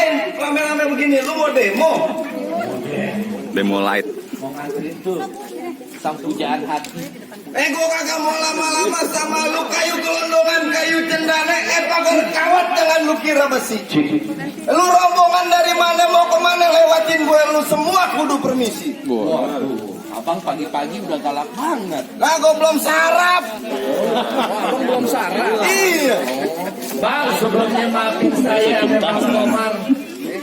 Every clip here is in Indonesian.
ngapain rame-rame begini? Lu mau demo? Demo light. Mau nganterin tuh sang pujaan hati. Gua kagak mau lama-lama sama lu, kayu gelondongan, kayu cendana, pagar kawat jangan lu kira besi. Lu rombongan dari mana mau kemana lewatin gue, lu semua kudu permisi. Waduh, abang pagi-pagi udah galak banget. Nah, gue belum sarap. Abang belum sarap. Iya. Bang, sebelumnya maafin saya sama Bang Komar,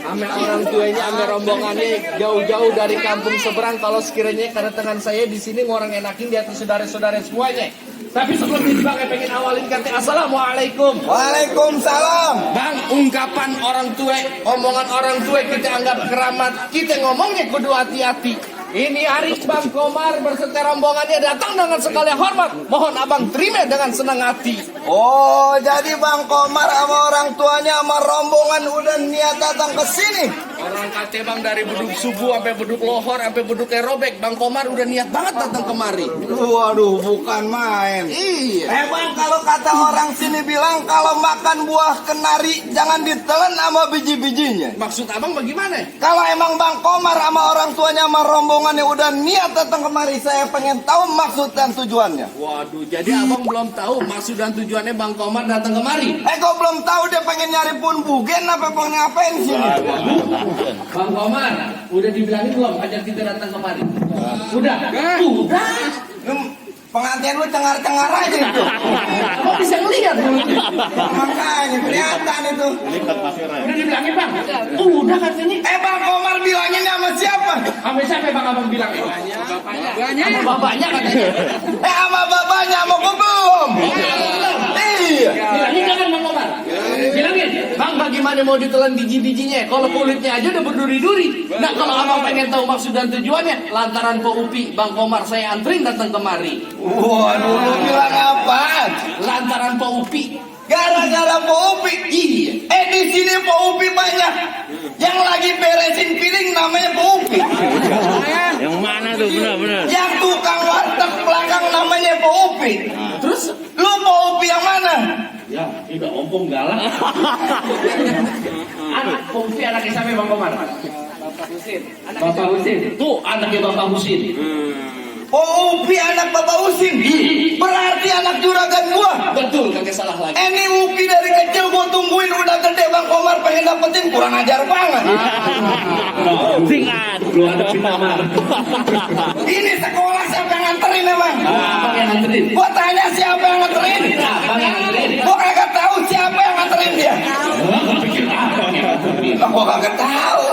sama orang tuanya, sama rombongannya jauh-jauh dari kampung seberang. Kalau sekiranya kedatangan saya di sini ngorang enakin di hati saudara-saudara semuanya. Tapi sebelum itu Bang, pengen awalin kata assalamualaikum. Waalaikumsalam. Bang, ungkapan orang tua, omongan orang tua kita anggap keramat. Kita ngomongnya kudu hati-hati. Ini hari Bang Komar berserta rombongannya datang dengan segala hormat. Mohon abang terima dengan senang hati. Oh, jadi Bang Komar sama orang tuanya sama rombongan udah niat datang ke sini. Orang kata bang dari beduk subuh sampai beduk lohor sampai beduk robek, Bang Komar udah niat banget datang kemari. Waduh, bukan main. Iya. Bang, kalau kata orang sini bilang kalau makan buah kenari jangan ditelan sama biji-bijinya. Maksud abang bagaimana? Kalau emang Bang Komar sama orang tuanya sama rombongannya udah niat datang kemari, saya pengen tahu maksud dan tujuannya. Waduh, jadi abang belum tahu maksud dan tujuannya Bang Komar datang kemari? Kok belum tahu dia pengen nyari pun bugen apa pengen ngapain di sini? Bang Komar, udah dibilangin belum ajak kita datang kemari? Udah? Udah. Pengantin lu cengar-cengar aja itu. Kok bisa ngelihat? Makanya kelihatan itu. Udah dibilangin bang? Udah katanya. Bang Komar bilangin sama siapa? Sama siapa bang abang bilang? Bapaknya. Sama bapaknya katanya. Sama bapaknya, sama gua belum. Iya. Bilangin jangan Bang Komar. Bilangin, bang bagaimana mau ditelan biji-bijinya? Kalau kulitnya aja udah berduri-duri. Nah kalau abang pengen tahu maksud dan tujuannya, lantaran Pak Upi, Bang Komar saya anterin datang kemari. Waduh, lu bilang apa? Lantaran Pak Upi. Gara-gara Pak Upi. Iya. Di sini Pak Upi banyak. Yang lagi beresin piring namanya Pak Upi. Yang mana tuh benar-benar? Yang tukang warteg belakang namanya Pak Upi. Terus Lu Pak Upi yang mana? ya, udah ompong galak. Anak Pak Upi anaknya siapa Bang Komar? Bapak Husin. Bapak Husin. Tuh anaknya Bapak Husin. Pak Upi anak Bapak Husin. Berarti anak juragan gua. Betul, kagak salah lagi. Ini Upi dari kecil gua tungguin udah gede Bang Komar pengen dapetin, kurang ajar banget. Tingkat. Lu ada pinamar. Ini sekolah siapa yang nganterin emang? Abang yang nganterin. Gua tanya siapa yang nganterin? Abang yang nganterin. Gua kagak tahu siapa yang nganterin dia. Pikir abang yang nganterin. Gua kagak tahu.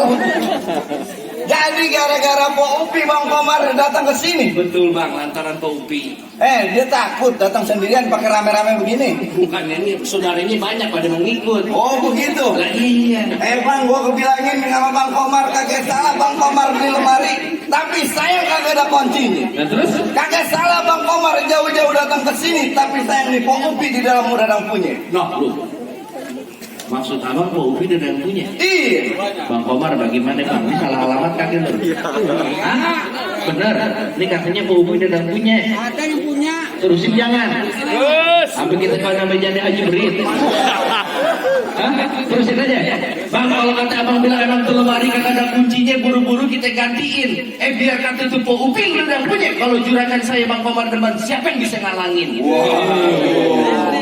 Jadi gara-gara Pak Upi Bang Komar datang ke sini. Betul bang, lantaran Pak Upi. Dia takut datang sendirian pakai rame-rame begini. Bukan ini, saudara ini banyak pada mengikut. Oh begitu. Lah iya. Bang, gua kebilangin sama Bang Komar kagak salah Bang Komar di lemari, tapi sayang kagak ada kuncinya. Nah terus? Kagak salah Bang Komar jauh-jauh datang ke sini, tapi sayang nih Pak Upi di dalam udah punya. Noh lu. Maksud abang Pak Upi udah yang punya? Iya. Bang Komar bagaimana bang? Ini salah alamat kagak lu? Bener. Ini katanya Pak Upi udah yang punya. Ada yang punya. Terusin jangan. Sampai kita kalau namanya jadi Haji Berit. Hah? Terusin aja. Bang kalau kata abang bilang emang tuh lemari kagak ada kuncinya, buru-buru kita gantiin. Biar kata tuh Pak Upi udah yang punya. Kalau juragan saya Bang Komar depan, siapa yang bisa ngalangin?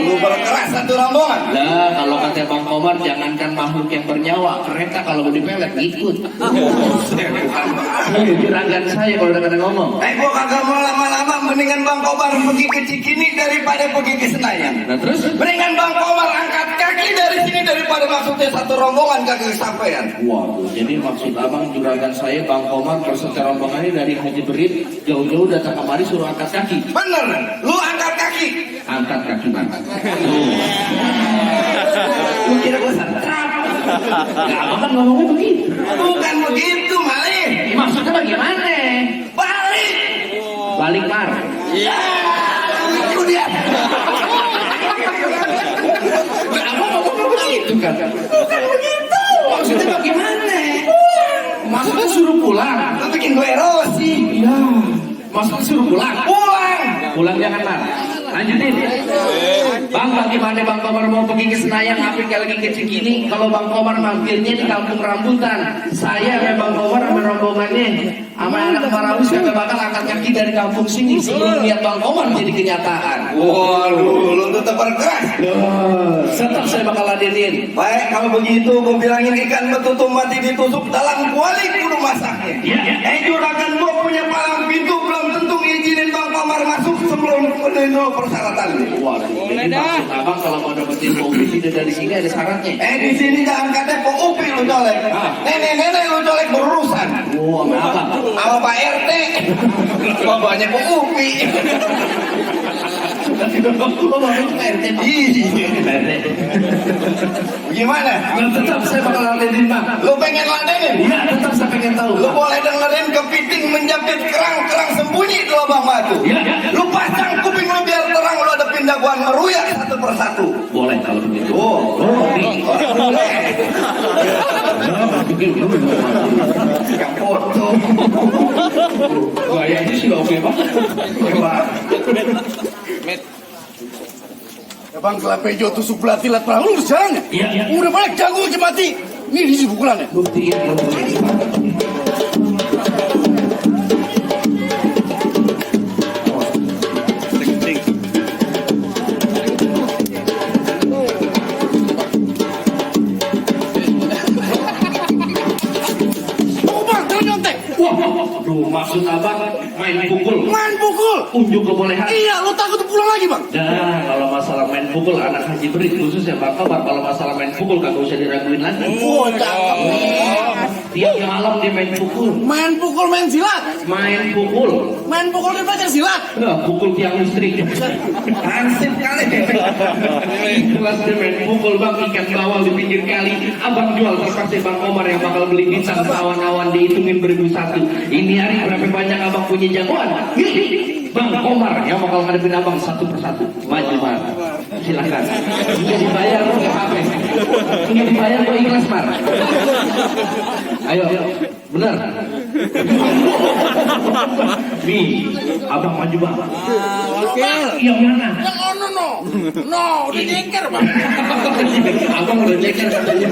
Lu berkeras satu rombongan. Lah kalau kata Bang Komar jangankan makhluk yang bernyawa, kereta kalau mau dipelet ikut. Juragan saya kalau udah kata ngomong. Gua kagak mau lama-lama, mendingan Bang Komar pergi ke Cikini daripada pergi ke Senayan. Nah terus? Mendingan Bang Komar angkat kaki dari sini daripada maksudnya satu rombongan kagak kesampaian. Waduh, jadi maksud abang juragan saya Bang Komar berserta rombongannya dari Haji Berit jauh-jauh datang kemari suruh angkat kaki. Bener, lu angkat kaki. Angkat kaki bang. Lu kira gua satrap? Ya abang kan ngomongnya begitu. Bukan begitu, Malik. Maksudnya bagaimana? Balik. Balik mar. Ya, itu dia. Ya abang ngomongnya begitu kan? Bukan begitu. Maksudnya bagaimana? Maksudnya suruh pulang. Lu bikin gue erosi. Iya. Maksudnya suruh pulang. Pulang. Pulang jangan mar. Lanjutin. Bang, bagaimana Bang Komar mau pergi ke Senayan, Apik lagi ke Cikini? Kalau Bang Komar mampirnya di Kampung Rambutan, saya sama Bang Komar sama rombongannya, sama anak Marawis kagak bakal angkat kaki dari kampung sini sebelum lihat Bang Komar jadi kenyataan. Waduh, lu tetap berkeras. Tetap saya bakal ladenin. Baik, kalau begitu gue bilangin ikan betutu mati ditusuk dalam kuali kudu masaknya. Juragan gue punya palang pintu, belum tentu ngizinin Bang Komar masuk sebelum memenuhi persyaratan. Waduh, boleh dah. Abang kalau mau dapetin mobil tidak dari sini ada syaratnya. Di sini jangan kata Pak Upi lu colek. Nenek-nenek lu colek berurusan. Oh, sama apa? Sama Pak RT. Bapaknya Pak Upi. Gimana? Tetap saya bakal ladenin Bang. Lu pengen ladenin? Iya, tetap saya pengen tahu. Lu boleh dengerin kepiting menjepit kerang sembunyi di lubang batu. Iya. Lu pasang kuping lu biar terang, lu ada pindaguan meruyak satu persatu. Boleh kalau begitu. Boleh. Gak foto. Gayanya sih oke banget. Bang Kelapejo tusuk belati lat perang lurus jalannya. Iya. Udah balik jago aja mati. Ini di pukulannya. Buktiin. Oh bang, jangan nyontek. Duh, maksud abang main pukul. Main pukul. Unjuk kebolehan. Iya, lo takut pulang lagi bang. Nah, kalau masalah main pukul anak Haji Berit khusus ya Bang Komar, kalau masalah main pukul kagak usah diraguin lagi. Oh, cakep nih. Tiap malam dia main pukul. Main pukul, main silat. Main pukul. Main pukul dia belajar silat. Nah, pukul tiang listrik. Ansip kali. Kelas dia main pukul Bang, ikan bawal di pinggir kali. Abang jual terpaksa Bang Komar yang bakal beli bintang awan-awan dihitungin 1001. Ini hari berapa banyak abang punya jagoan? Bang Komar yang bakal ngadepin abang satu persatu. Maju Mar. Silakan. Nggak dibayar lo nggak apa-apa. Nggak dibayar lo ikhlas Mar. Ayo, benar. Nih, abang maju Bang. Yang mana? Yang ono no. No, udah jengker bang. Abang udah jeker katanya.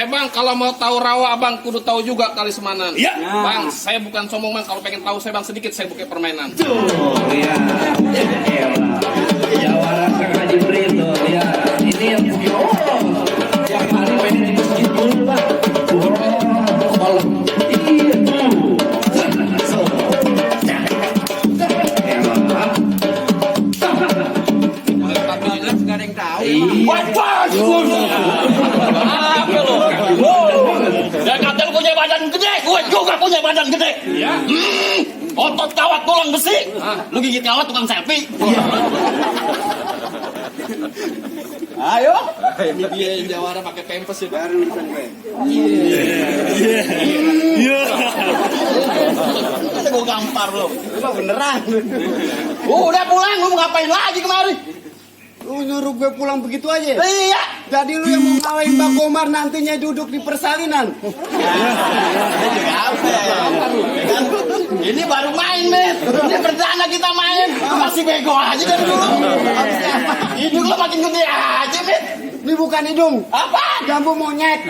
Bang, kalau mau tahu rawa abang kudu tahu juga kali semanan. Iya. Bang, saya bukan sombong bang. Kalau pengen tahu saya bang sedikit saya buka permainan. Oh ya, jawara Kang Haji Berit tuh ya. Ini yang yang hari pengen di masjid dulu Bang. Kalau iya tuh. Dan katanya punya badan gede, gue juga punya badan gede. Ya. Otot kawat tulang besi. Lu gigit kawat tukang selfie. Ayo. Ini dia yang jawara pakai pempes ya. Baru sampai. Gue gampar lo. Lu beneran. Udah pulang, lu mau ngapain lagi kemari? Lu nyuruh gue pulang begitu aja. Iya. Jadi lu yang mau ngalahin Bang Komar nantinya duduk di persalinan. Ini baru main, Met. Ini perdana kita main. Masih bego aja dari dulu. Hidung lo makin gede aja, Met. Ini bukan hidung. Apa? Jambu monyet.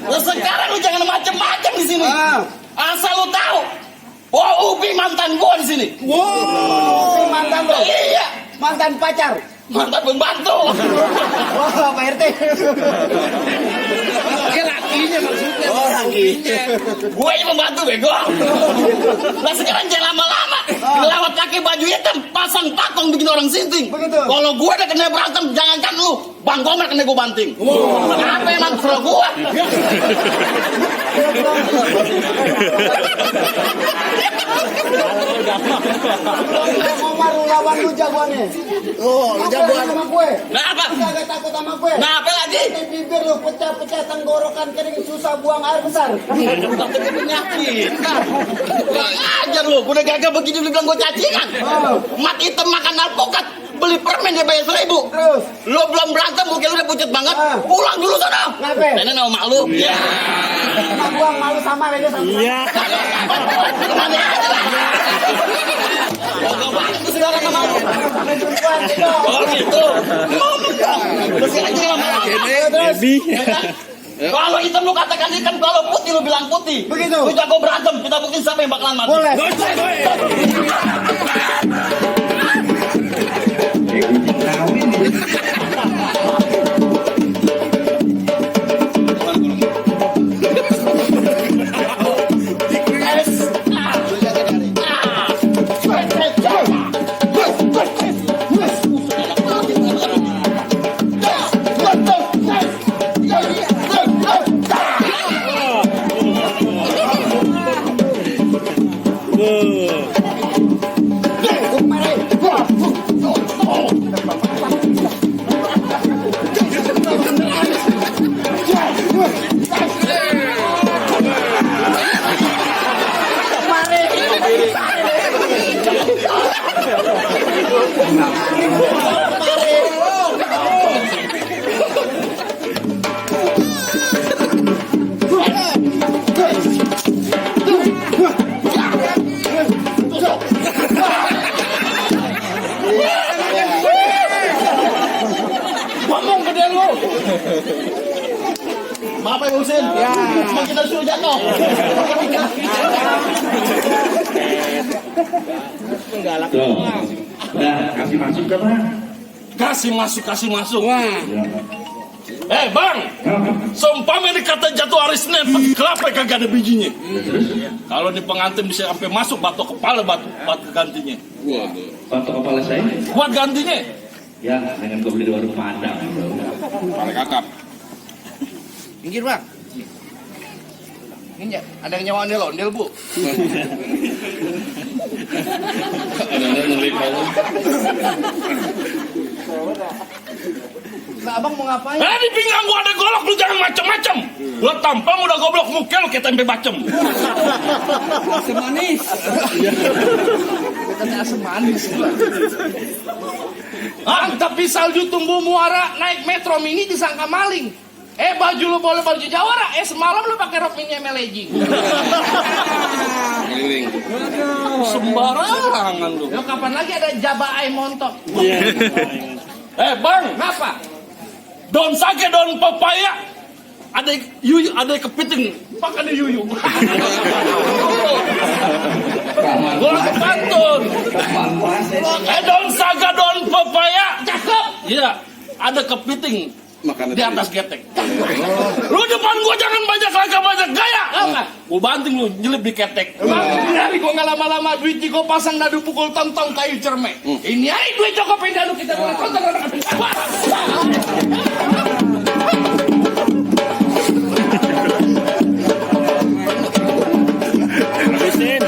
Lo sekarang lu jangan macem-macem di sini. Asal lu tahu. Wah, Upi mantan gua di sini. Wow, mantan lo. Iya. Mantan pacar. Mantan pembantu. Wah, Pak RT. Dia lakinya maksudnya. Oh, lakinya. Gue ini pembantu bego. Lah sekarang jangan lama-lama. Lewat kaki baju hitam, pasang pakong bikin orang sinting. Begitu. Kalau gue udah kena berantem, jangankan lu, Bang Komar kena gue banting. Apa emang pro gue? Bang Komar lu lawan lu jagoannya. Oh, lu jagoan sama gue. Nah apa? Lu kagak takut sama gue. Nah apa lagi? Nanti bibir lu pecah-pecah, tenggorokan kering, susah buang air besar. Penyakit. Kurang ajar lu, udah gagal begini lu bilang gue cacingan. Mat hitam makan alpukat. beli permen dia bayar 1.000. Terus? Lo belum berantem mungkin lu udah pucet banget. Ah. Pulang dulu sana. Kenapa? Nenek sama mak lu. Iya. Mak gua malu sama aja sama. Iya. Kemana aja lah. Gak banget tuh saudara sama lu. Oh gitu. Ngomong dong. Terus aja sama Baby. kalau hitam lu katakan hitam, kalau putih lu bilang putih. Begitu. Lu jago berantem, kita buktiin siapa yang bakalan mati. Boleh. Ngomong gede lu. Maaf ya Husin. Ya. Cuma kita suruh jatuh. Tuh. Udah, kasih masuk ke Bang. Kasih masuk. Bang, seumpama ini kata jatuh hari Senin, kenapa kagak ada bijinya? Kalau di pengantin bisa sampai masuk batok kepala batu gantinya. Batok kepala saya. Buat gantinya. Ya, dengan gue beli di warung Padang. Para kakap. Minggir bang. Ini ada yang nyawa ondel bu. Ada ngelik kalau. Nah, abang mau ngapain? Di pinggang gua ada golok, lu jangan macem-macem. Gua tampang udah goblok muka lu kayak tempe bacem. Asam manis. Katanya asam manis. Tapi salju tumbuh muara naik metro mini disangka maling. Baju lu boleh baju jawara. Semalam lu pakai rok mini MLG. Sembarangan lu. Lo kapan lagi ada jabaai montok? Bang, Ngapa? daun sage, daun pepaya, ada yuyu, ada kepiting, makan yuyu. Gua kepantun. Daun sage, daun pepaya, cakep. Iya, ada kepiting di atas getek. Lu depan gua jangan banyak gaya. Gua banting lu nyelip di ketek. Dari gua nggak lama-lama duit gua pasang nadu pukul tong-tong kayu cermek. Ini aja duit Joko Pendanu kita boleh tonton. Habisin.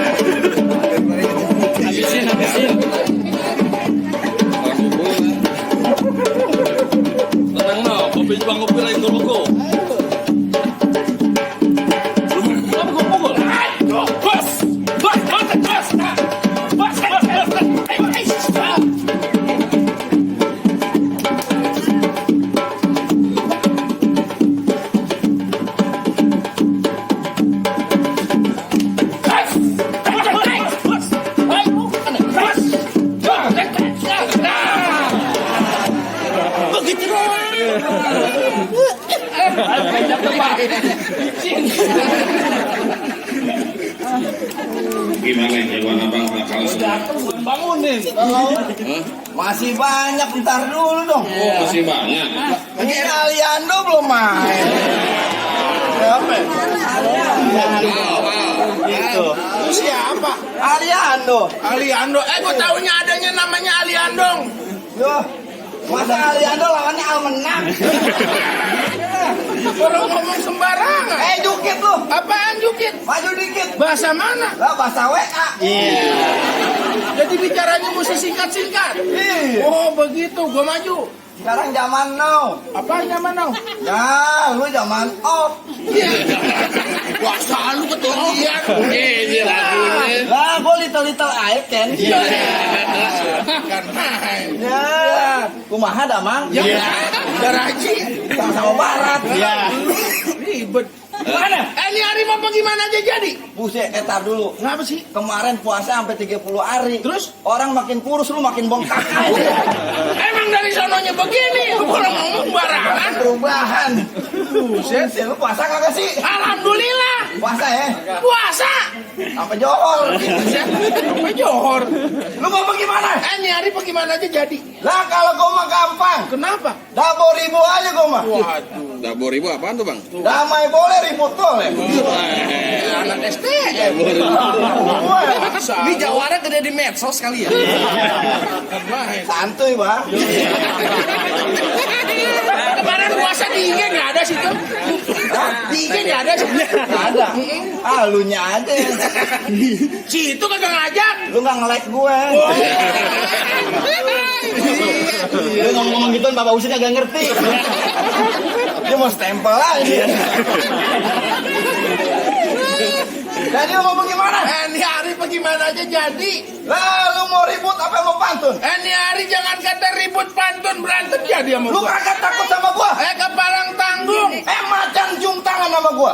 Tenang no, kopi bang kopi lain dulu. Gimana jawaban abang bakal semua? Bangunin. Masih banyak, ntar dulu dong. Masih banyak. Ini Aliando belum main. Siapa? Gitu. Itu siapa? Aliando. Aliando. Gue taunya adanya namanya Aliandong. Yo, masa Aliando lawannya Almenang? Orang ngomong sembarangan. Jukit lu. Apaan jukit? Maju dikit. Bahasa mana? Lah bahasa WA. Jadi bicaranya mesti singkat-singkat. Iya. Oh begitu, gue maju. Sekarang zaman now. Apa nyaman now? Ya, lu zaman off. Wah selalu ketinggian. Ini lagunya. Lah, gua little icon. Kan main. Ya. Kumaha dah, Mang? Ya, garaji. Sama barat. Ya. Ribet. Mana? Ini hari mau bagaimana aja jadi? Buset, etar dulu. Kenapa sih? Kemarin puasa sampai 30 hari. Terus? Orang makin kurus, lu makin bengkak aja. Emang dari sononya begini, lu kalau ngomong barangan. Perubahan. Buset, lu puasa kagak sih? Alhamdulillah. Puasa ya? Puasa. Sampai johor. Sampai johor. Lu mau bagaimana? Ini hari bagaimana aja jadi? Lah kalau gua mah gampang. Kenapa? Dabo ribu aja gua mah. Waduh. Dabo ribu apaan tuh bang? Damai boleh, ribut boleh. Anak STM. Ini jawara gede di medsos kali ya. Santuy, Bang. Kemarin puasa di IG nggak ada situ. Di IG nggak ada sih. Ada. Ah, lu nya aja. Situ kagak ngajak. Lu nggak nge-like gue. Lu ngomong gitu Bapak Usin kagak ngerti. Dia mau stempel aja. Jadi lu mau bagaimana? Ini hari bagaimana aja jadi. Lah lu mau ribut apa mau pantun? Ini hari jangan kata ribut pantun berantem jadi sama Lu gua. kagak takut sama gua? Kepalang tanggung. Macan cium tangan sama gua.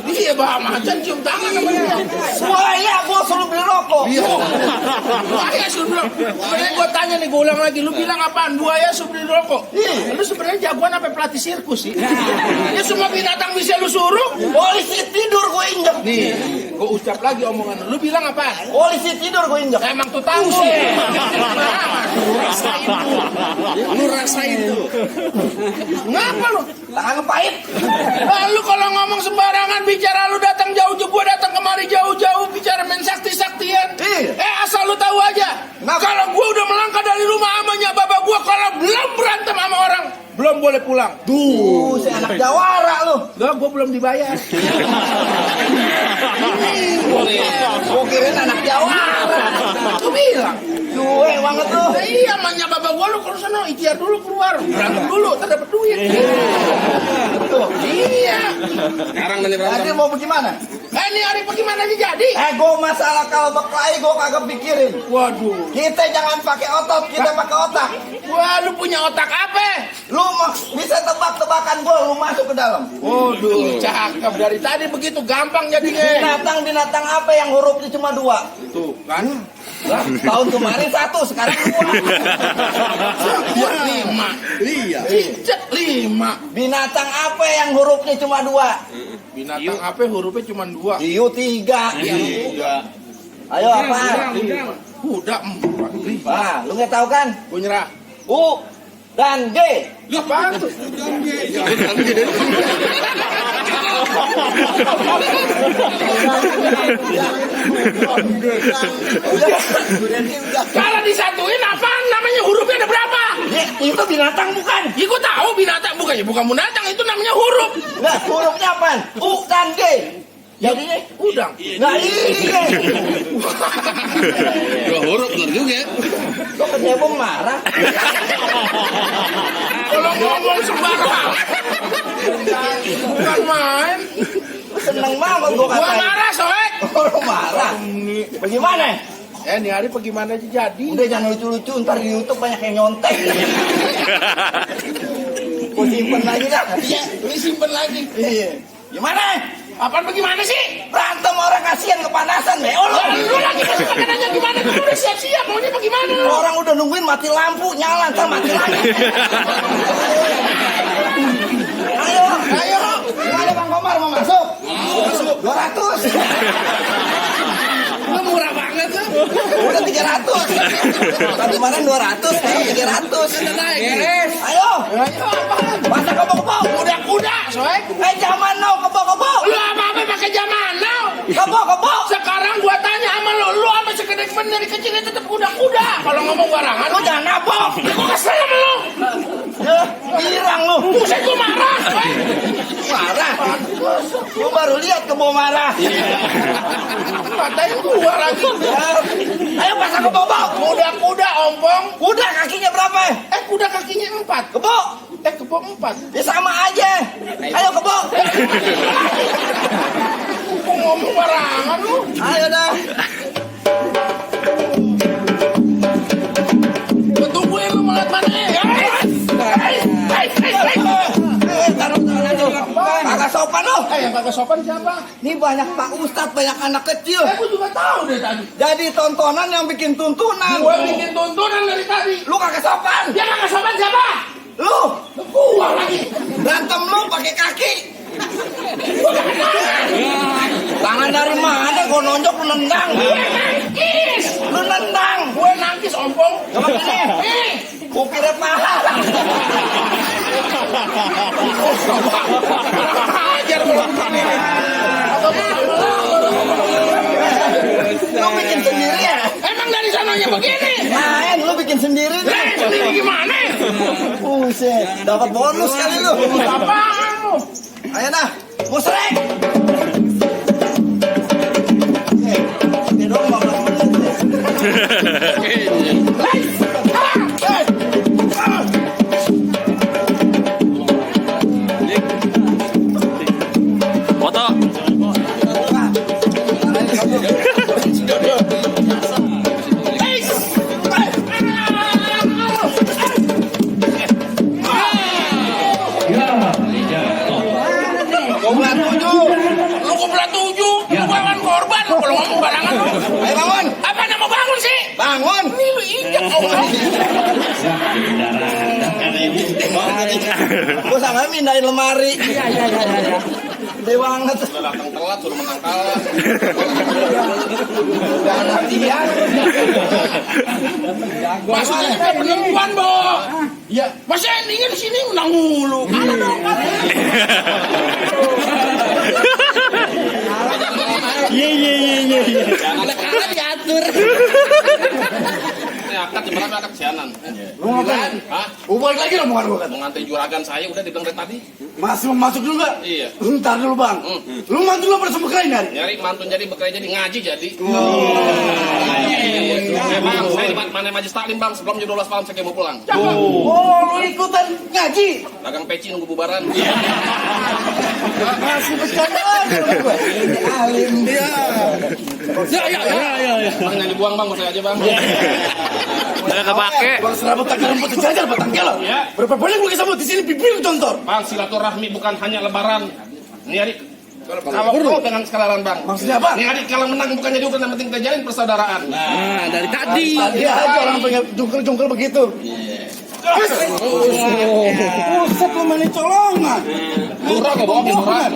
Iya bah macan cium tangan sama dia. Buaya gua suruh beli rokok. Buaya suruh bilang. Sebenarnya gua tanya nih, gua ulang lagi. Lu bilang apaan? Buaya suruh beli rokok. Lu sebenarnya jagoan apa pelatih sirkus sih? Ya semua binatang bisa lu suruh. Polisi tidur gua injek. Nih, gua ucap lagi omongan lu. Lu bilang apaan? Polisi tidur gua injek. Emang tuh tahu sih. Lu rasain tuh. Ngapa lu? Tangan pahit. Lalu kalau ngomong sembarangan bicara lu datang jauh-jauh, gua datang kemari jauh-jauh bicara main sakti-saktian. Asal lu tahu aja. Kalau gua udah melangkah dari rumah amanya bapak gua, kalau belum berantem sama orang, belum boleh pulang. Tuh, si anak jawara lu. Gua belum dibayar. Gua kirain anak jawara. Aku bilang. Cuek banget lu. Iya, amanya bapak gua lu kalau sana ikhtiar dulu keluar, berantem dulu, tak dapat duit. Iya. Sekarang nanti Jadi berantem. mau bagaimana? Ini hari bagaimana aja jadi? Gua masalah kalau berkelahi gua kagak pikirin. Waduh. Kita jangan pakai otot, kita pakai otak. Wah, lu punya otak apa? Lu bisa tebak-tebakan gua, lu masuk ke dalam. Waduh, cakep dari tadi begitu gampang jadinya. Binatang apa yang hurufnya cuma 2? Tuh, kan? Lah, tahun kemarin 1, sekarang 2. Buat 5. Iya. Cicak 5. Binatang apa yang hurufnya cuma 2? Binatang apa hurufnya cuma 2? Hiu 3. Iya. Ayo apa? Kuda 4. Wah, lu nggak tahu kan? Gue nyerah. U dan G. Lu apaan tuh? Kalau disatuin apaan namanya hurufnya ada berapa? Itu binatang bukan? Ya gue tahu binatang bukan binatang itu namanya huruf. Nah, hurufnya apa? U dan G. Jadinya Udang. nah iya. Dua huruf bener juga. Lo kecebong marah. Kalau ngomong sembarang. Bukan main. Seneng banget gua Gua katain. marah soek. Lo marah. Bagaimana? Ini hari bagaimana aja jadi? Udah jangan lucu-lucu, ntar di YouTube banyak yang nyontek. Gua simpen lagi dah. Iya, ini simpen lagi. Iya. Gimana? Apaan bagaimana sih? Berantem orang kasihan kepanasan, Be. Oh, Lu lagi kasih makanannya gimana? Lu udah siap-siap maunya bagaimana lu? orang udah nungguin mati lampu, nyala, ntar mati lagi. Ayo. Gimana Bang Komar mau masuk? Masuk. 200. Lu murah banget tuh. Udah 300. Tadi kemarin 200, sekarang 300. Udah naik. Ayo. Ayo apaan? Masa kebo-kebo? Kuda-kuda, soek. Zaman now kebo-kebo. Lu apa-apa pakai zaman now? Kebo-kebo. Sekarang gua tanya sama lu apa segede bener dari kecil itu tetap kuda-kuda. Kalau ngomong barangan, Lu jangan nabok. gua kesel sama lu. Girang lu. Buset gua marah, soek. Marah. Lu baru lihat kebo marah. Katain gua lagi. Ayo pasang kebo-kebo. Kuda-kuda ompong. Kuda kakinya berapa? Kuda kakinya 4. Kebo. Kebo 4. Ya sama aja. Ayo kebo. Ngomong barangan lu. Ayo dah. kagak sopan siapa? Ini banyak Pak Ustadz, banyak anak kecil. Aku juga tahu deh tadi. Jadi tontonan yang bikin tuntunan. Gue bikin tuntunan dari tadi. Lu kagak sopan. Dia kagak sopan siapa? Lu Gua lagi. berantem lu pakai kaki. Tangan dari mana? Gua nonjok lu nendang. Nangkis. Lu nendang. Gue nangkis ompong. Coba sini. Gua kira paha. Ajar lu. Lu bikin sendiri ya? Emang dari sananya begini? Main lu bikin sendiri nih. Sendiri gimana? Buset, dapat bonus kali lu. Apaan lu? Ayo dah, musrek. Ini dong babak menit. Lu kubelah 7. Lu bangun korban. Lu kalau ngomong barangan. Ayo bangun, Apa yang mau bangun sih? bangun. Ini lu injek orang. Gua sama mindahin lemari. Iya. Gede banget. Udah datang telat, suruh menang kalah. Udah latihan. Maksudnya kita penentuan, Bo. Iya. Masa endingnya di sini menang mulu. Kalah dong, kalah. Jangan kalah diatur. Ini akad ibarat akad sianan. Lu ngapain? Hah? Balik lagi dong bukan gua kan. Mengantai juragan saya udah dibilang dari tadi. Masuk dulu gak? Iya. Bentar dulu bang. Lu mantu lu pada sembuh kalian nyari? Nyari mantun jadi bekerja jadi ngaji jadi. Ya bang, saya di mana Majlis Taklim bang, sebelum jam 12 malam saya mau pulang. Oh, lu ikutan ngaji? Dagang peci nunggu bubaran. Masih bercandaan. Ini alim dia. Ya. Bang jangan dibuang bang, mau saya aja bang. Udah kepake. Bang serabut takkan rumput sejajar batang kelo. Ya. Berapa banyak lu kesambut di sini bibir tonton? Bang silaturahmi bukan hanya lebaran. Nih adik, kalau kau dengan sekalaran bang. Maksudnya apa? Nih adik kalau menang bukan jadi urusan yang penting kita jalin persaudaraan. Nah, dari tadi. Tadi aja orang pengen jungkel-jungkel begitu. Buset lu main colongan. Lurah kau bawa lurah.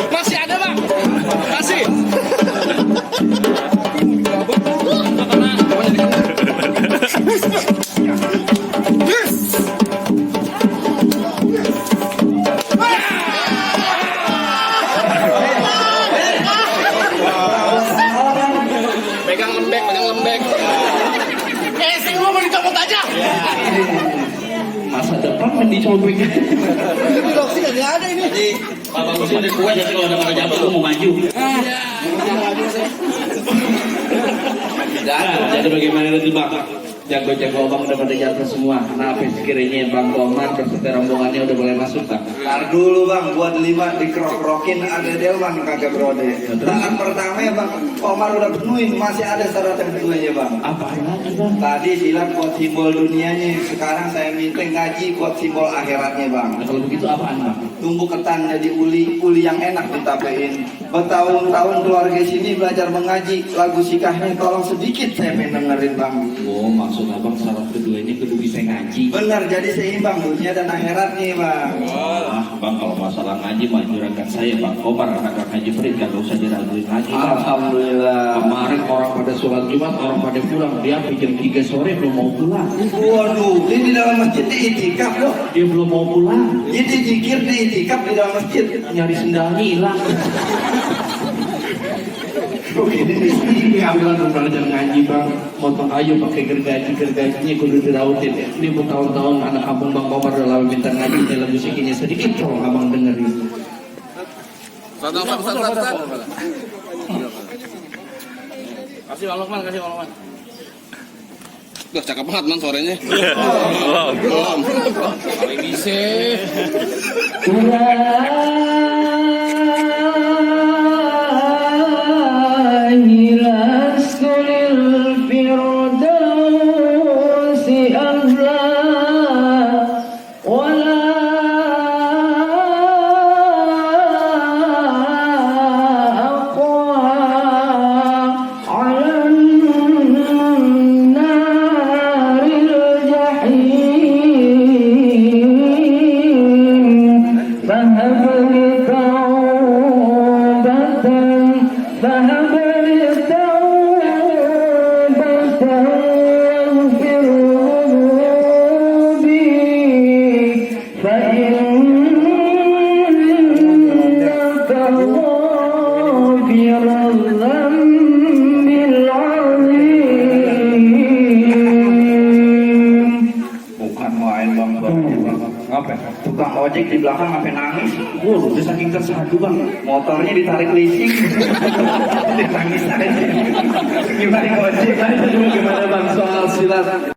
Masih ada, Bang? Masih. Pegang lembek. Sing gua mau dicopot aja. Masa depan kan dicobek. Ini doksi gak ada ini. Bapak mesti ada kue jadi kalau ada jabat lu mau maju. Jadi bagaimana nanti bang? Jago-jago abang udah pada jatuh semua. Kenapa sekiranya Bang Komar berserta rombongannya udah boleh masuk bang? Ntar dulu bang, buat 5 dikrok-krokin ada delman kagak berode. Tahap pertama ya bang, Komar udah penuhin, masih ada syarat yang keduanya bang. Apa lagi bang? Tadi silat buat simbol dunianya, sekarang saya minta ngaji buat simbol akhiratnya bang. Nah, kalau begitu apaan bang? Tumbuh ketan jadi uli yang enak ditapein. Bertahun-tahun keluarga sini belajar mengaji, lagu sikahnya tolong sedikit saya pengen dengerin bang. Oh maksud abang syarat kedua ini kudu bisa ngaji. Benar, jadi seimbang dunia dan akhiratnya bang. Wah bang kalau masalah ngaji mah juragan saya Bang Komar anak Haji Frit gak usah diraguin lagi bang. Alhamdulillah. Kemarin orang pada sholat Jumat, orang pada pulang. Dia jam 3 sore belum mau pulang. Waduh, ini di dalam masjid di itikaf loh. Dia belum mau pulang. Jadi zikir di itikaf di dalam masjid. Nyari sendalnya hilang. Ini ambilan belajar ngaji bang. Motong kayu pakai gergaji-gergajinya kudu dirautin. Ini bertahun-tahun anak kampung Bang Komar udah lama minta ngaji. Dalam musiknya sedikit tolong abang dengerin. Satu. Kasih Bang Lukman. Udah cakep banget man sorenya. Belum. Bisa. Bukan main bang, ngapain? Tukang ojek di belakang sampai nangis. Udah saking tersadu bang, motornya ditarik leasing, nangis aja. Gimana ojek? Gimana bang soal silat?